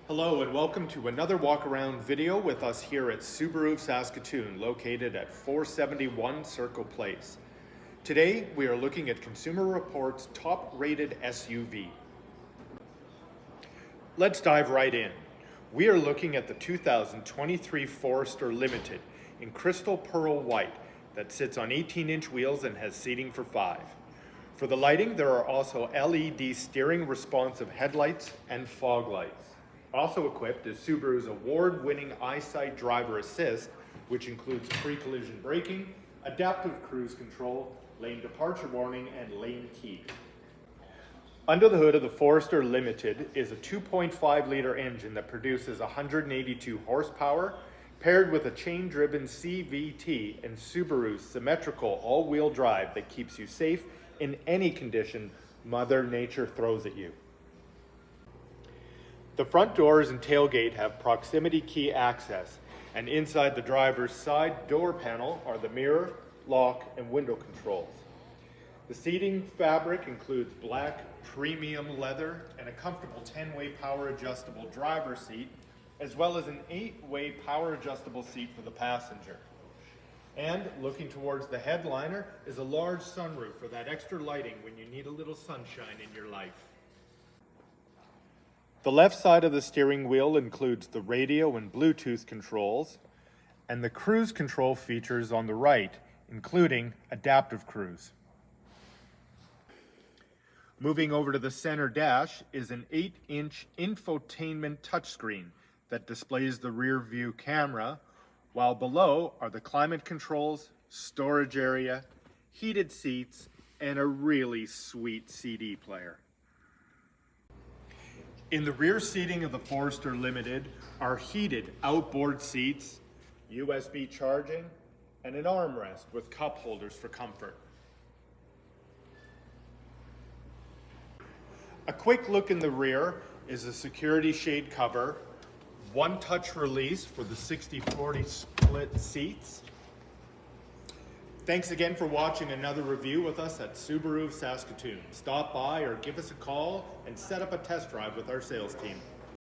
Hello and welcome to another walk around video with us here at Subaru Saskatoon, located at 471 Circle Place. Today we are looking at Consumer Reports' top rated SUV. Let's dive right in. We are looking at the 2023 Forester Limited in crystal pearl white that sits on 18-inch wheels and has seating for 5. For the lighting, there are also LED steering responsive headlights and fog lights. Also equipped is Subaru's award-winning EyeSight Driver Assist, which includes pre-collision braking, adaptive cruise control, lane departure warning, and lane keep. Under the hood of the Forester Limited is a 2.5-liter engine that produces 182 horsepower, paired with a chain-driven CVT and Subaru's Symmetrical all-wheel drive that keeps you safe in any condition Mother Nature throws at you. The front doors and tailgate have proximity key access, and inside the driver's side door panel are the mirror, lock, and window controls. The seating fabric includes black premium leather and a comfortable 10-way power adjustable driver's seat, as well as an 8-way power adjustable seat for the passenger. And looking towards the headliner is a large sunroof for that extra lighting when you need a little sunshine in your life. The left side of the steering wheel includes the radio and Bluetooth controls, and the cruise control features on the right, including adaptive cruise. Moving over to the center dash is an 8-inch infotainment touchscreen that displays the rear view camera, while below are the climate controls, storage area, heated seats, and a really sweet CD player. In the rear seating of the Forester Limited are heated outboard seats, USB charging, and an armrest with cup holders for comfort. A quick look in the rear is a security shade cover, one-touch release for the 60/40 split seats. Thanks again for watching another review with us at Subaru Saskatoon. Stop by or give us a call and set up a test drive with our sales team.